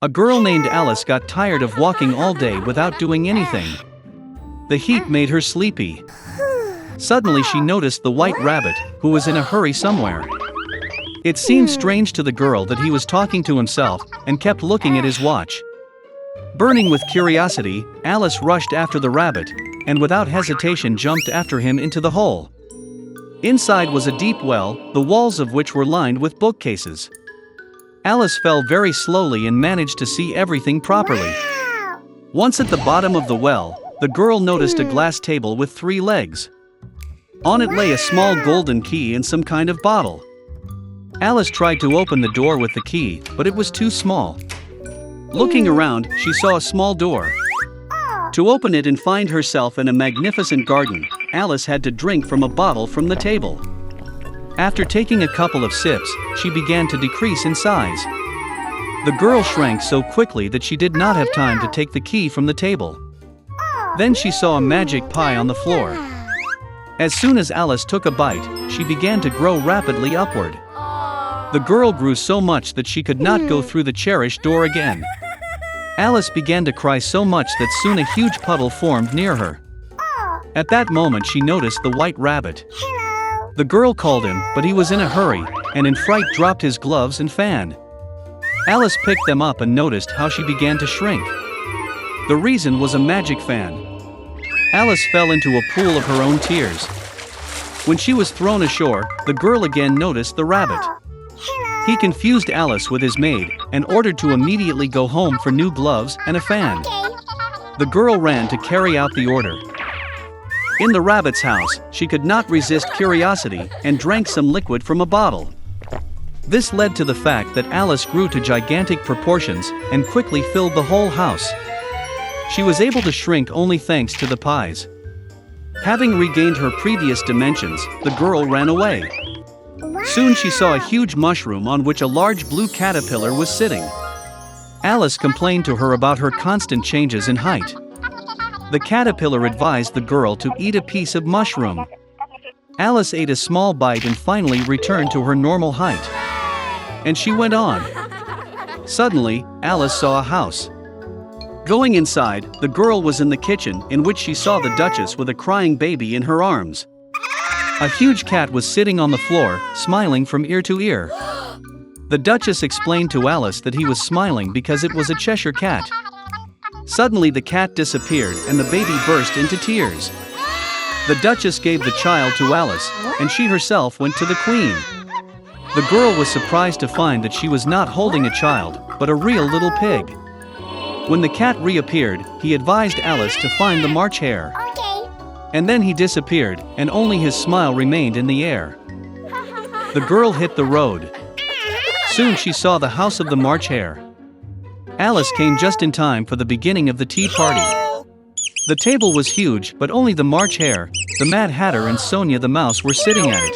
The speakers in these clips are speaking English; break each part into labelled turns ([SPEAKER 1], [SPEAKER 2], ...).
[SPEAKER 1] A girl named Alice got tired of walking all day without doing anything. The heat made her sleepy. Suddenly she noticed the white rabbit, who was in a hurry somewhere. It seemed strange to the girl that he was talking to himself and kept looking at his watch. Burning with curiosity, Alice rushed after the rabbit, and without hesitation jumped after him into the hole. Inside was a deep well, the walls of which were lined with bookcases. Alice fell very slowly and managed to see everything properly. Once at the bottom of the well, the girl noticed a glass table with 3 legs. On it lay a small golden key and some kind of bottle. Alice tried to open the door with the key, but it was too small. Looking around, she saw a small door. To open it and find herself in a magnificent garden, Alice had to drink from a bottle from the table. After taking a couple of sips, she began to decrease in size. The girl shrank so quickly that she did not have time to take the key from the table. Then she saw a magic pie on the floor. As soon as Alice took a bite, she began to grow rapidly upward. The girl grew so much that she could not go through the cherished door again. Alice began to cry so much that soon a huge puddle formed near her. At that moment she noticed the white rabbit. The girl called him, but he was in a hurry, and in fright dropped his gloves and fan. Alice picked them up and noticed how she began to shrink. The reason was a magic fan. Alice fell into a pool of her own tears. When she was thrown ashore, the girl again noticed the rabbit. He confused Alice with his maid, and ordered to immediately go home for new gloves and a fan. The girl ran to carry out the order. In the rabbit's house, she could not resist curiosity, and drank some liquid from a bottle. This led to the fact that Alice grew to gigantic proportions, and quickly filled the whole house. She was able to shrink only thanks to the pies. Having regained her previous dimensions, the girl ran away. Soon she saw a huge mushroom on which a large blue caterpillar was sitting. Alice complained to her about her constant changes in height. The caterpillar advised the girl to eat a piece of mushroom. Alice ate a small bite and finally returned to her normal height. And she went on. Suddenly, Alice saw a house. Going inside, the girl was in the kitchen, in which she saw the Duchess with a crying baby in her arms. A huge cat was sitting on the floor, smiling from ear to ear. The Duchess explained to Alice that he was smiling because it was a Cheshire cat. Suddenly the cat disappeared and the baby burst into tears. The Duchess gave the child to Alice, and she herself went to the Queen. The girl was surprised to find that she was not holding a child, but a real little pig. When the cat reappeared, he advised Alice to find the March hare. And then he disappeared, and only his smile remained in the air. The girl hit the road. Soon she saw the house of the March hare. Alice came just in time for the beginning of the tea party. The table was huge, but only the March hare, the Mad Hatter and Sonia the Mouse were sitting at it.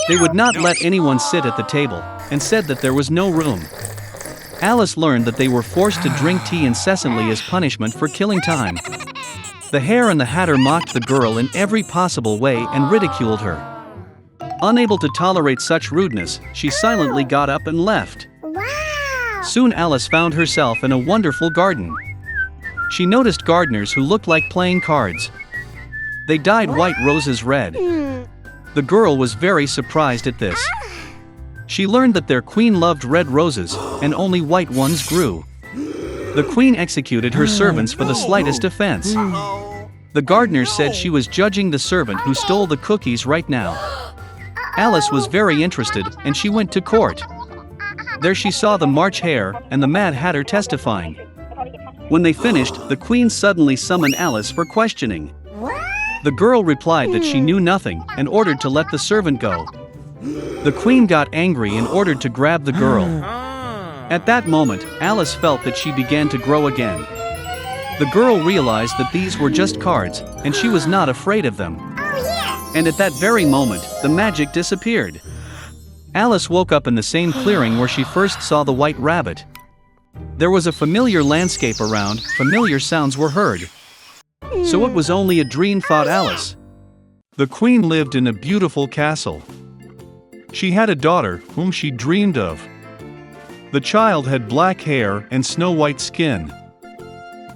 [SPEAKER 1] They would not let anyone sit at the table, and said that there was no room. Alice learned that they were forced to drink tea incessantly as punishment for killing time. The hare and the Hatter mocked the girl in every possible way and ridiculed her. Unable to tolerate such rudeness, she silently got up and left. Soon Alice found herself in a wonderful garden. She noticed gardeners who looked like playing cards. They dyed white roses red. The girl was very surprised at this. She learned that their queen loved red roses, and only white ones grew. The queen executed her servants for the slightest offense. The gardeners said she was judging the servant who stole the cookies right now. Alice was very interested, and she went to court. There she saw the March hare and the Mad Hatter testifying. When they finished, the queen suddenly summoned Alice for questioning. The girl replied that she knew nothing and ordered to let the servant go. The queen got angry and ordered to grab the girl. At that moment, Alice felt that she began to grow again. The girl realized that these were just cards, and she was not afraid of them. And at that very moment, the magic disappeared. Alice woke up in the same clearing where she first saw the white rabbit. There was a familiar landscape around, familiar sounds were heard. So it was only a dream, thought Alice. The queen lived in a beautiful castle. She had a daughter whom she dreamed of. The child had black hair and snow-white skin.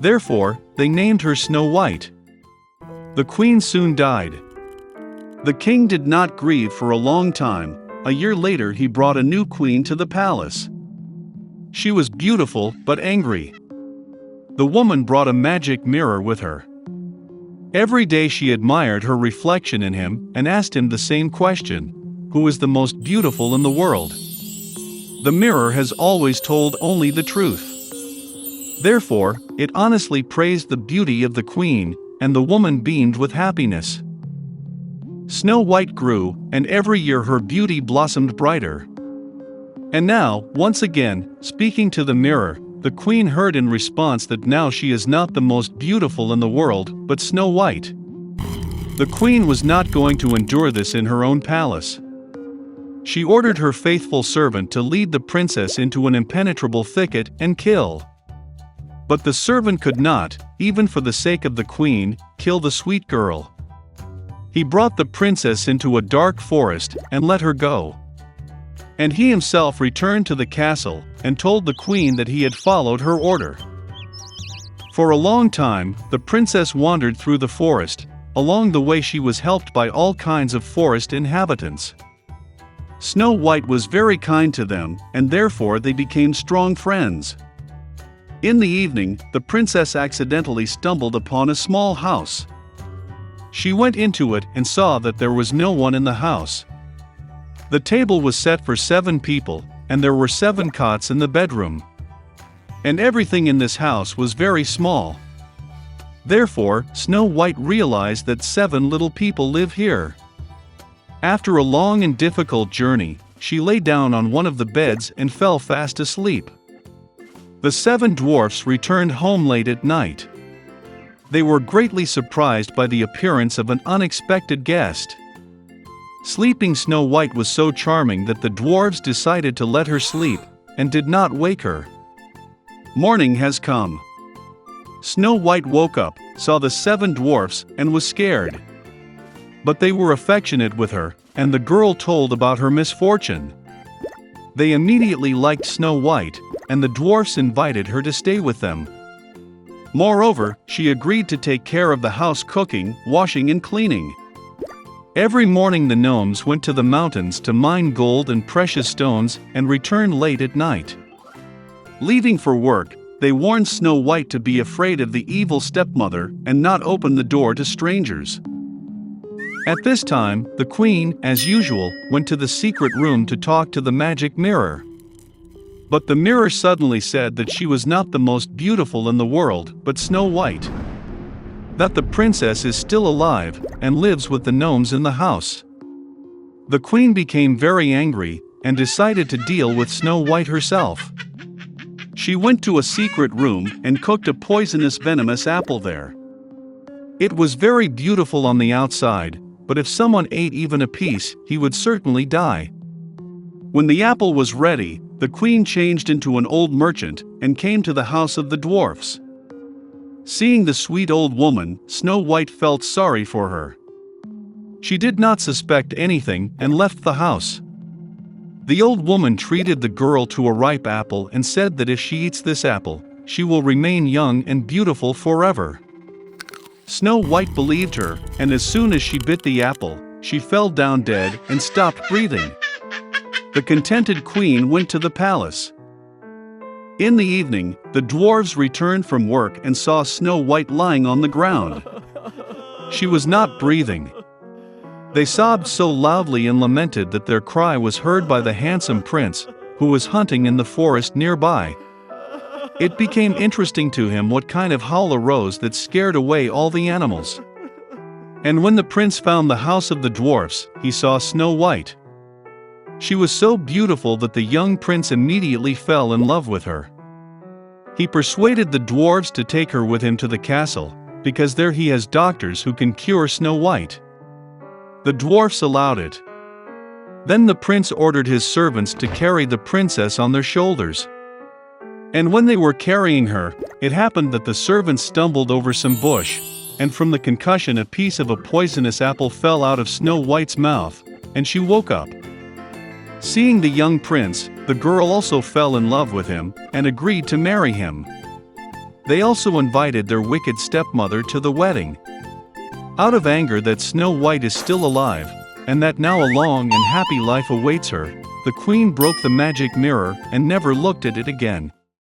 [SPEAKER 1] Therefore, they named her Snow White. The queen soon died. The king did not grieve for a long time. A year later he brought a new queen to the palace. She was beautiful but angry. The woman brought a magic mirror with her. Every day she admired her reflection in him and asked him the same question: who is the most beautiful in the world? The mirror has always told only the truth. Therefore, it honestly praised the beauty of the queen, and the woman beamed with happiness. Snow White grew, and every year her beauty blossomed brighter. And now, once again, speaking to the mirror, the queen heard in response that now she is not the most beautiful in the world, but Snow White. The queen was not going to endure this in her own palace. She ordered her faithful servant to lead the princess into an impenetrable thicket and kill. But the servant could not, even for the sake of the queen, kill the sweet girl. He brought the princess into a dark forest and let her go. And he himself returned to the castle and told the queen that he had followed her order. For a long time, the princess wandered through the forest. Along the way she was helped by all kinds of forest inhabitants. Snow White was very kind to them, and therefore they became strong friends. In the evening, the princess accidentally stumbled upon a small house. She went into it and saw that there was no one in the house. The table was set for 7 people, and there were 7 cots in the bedroom. And everything in this house was very small. Therefore, Snow White realized that 7 little people live here. After a long and difficult journey, she lay down on one of the beds and fell fast asleep. The 7 dwarfs returned home late at night. They were greatly surprised by the appearance of an unexpected guest. Sleeping Snow White was so charming that the dwarves decided to let her sleep, and did not wake her. Morning has come. Snow White woke up, saw the 7 dwarfs, and was scared. But they were affectionate with her, and the girl told about her misfortune. They immediately liked Snow White, and the dwarfs invited her to stay with them. Moreover, she agreed to take care of the house, cooking, washing and cleaning. Every morning the gnomes went to the mountains to mine gold and precious stones and returned late at night. Leaving for work, they warned Snow White to be afraid of the evil stepmother and not open the door to strangers. At this time, the queen, as usual, went to the secret room to talk to the magic mirror. But the mirror suddenly said that she was not the most beautiful in the world, but Snow White. That the princess is still alive, and lives with the gnomes in the house. The queen became very angry, and decided to deal with Snow White herself. She went to a secret room and cooked a poisonous venomous apple there. It was very beautiful on the outside, but if someone ate even a piece, he would certainly die. When the apple was ready, the queen changed into an old merchant, and came to the house of the dwarfs. Seeing the sweet old woman, Snow White felt sorry for her. She did not suspect anything and left the house. The old woman treated the girl to a ripe apple and said that if she eats this apple, she will remain young and beautiful forever. Snow White believed her, and as soon as she bit the apple, she fell down dead and stopped breathing. The contented queen went to the palace. In the evening, the dwarves returned from work and saw Snow White lying on the ground. She was not breathing. They sobbed so loudly and lamented that their cry was heard by the handsome prince, who was hunting in the forest nearby. It became interesting to him what kind of howl arose that scared away all the animals. And when the prince found the house of the dwarfs, he saw Snow White. She was so beautiful that the young prince immediately fell in love with her. He persuaded the dwarves to take her with him to the castle, because there he has doctors who can cure Snow White. The dwarfs allowed it. Then the prince ordered his servants to carry the princess on their shoulders. And when they were carrying her, it happened that the servants stumbled over some bush, and from the concussion a piece of a poisonous apple fell out of Snow White's mouth, and she woke up. Seeing the young prince, the girl also fell in love with him and agreed to marry him. They also invited their wicked stepmother to the wedding. Out of anger that Snow White is still alive, and that now a long and happy life awaits her, the queen broke the magic mirror and never looked at it again.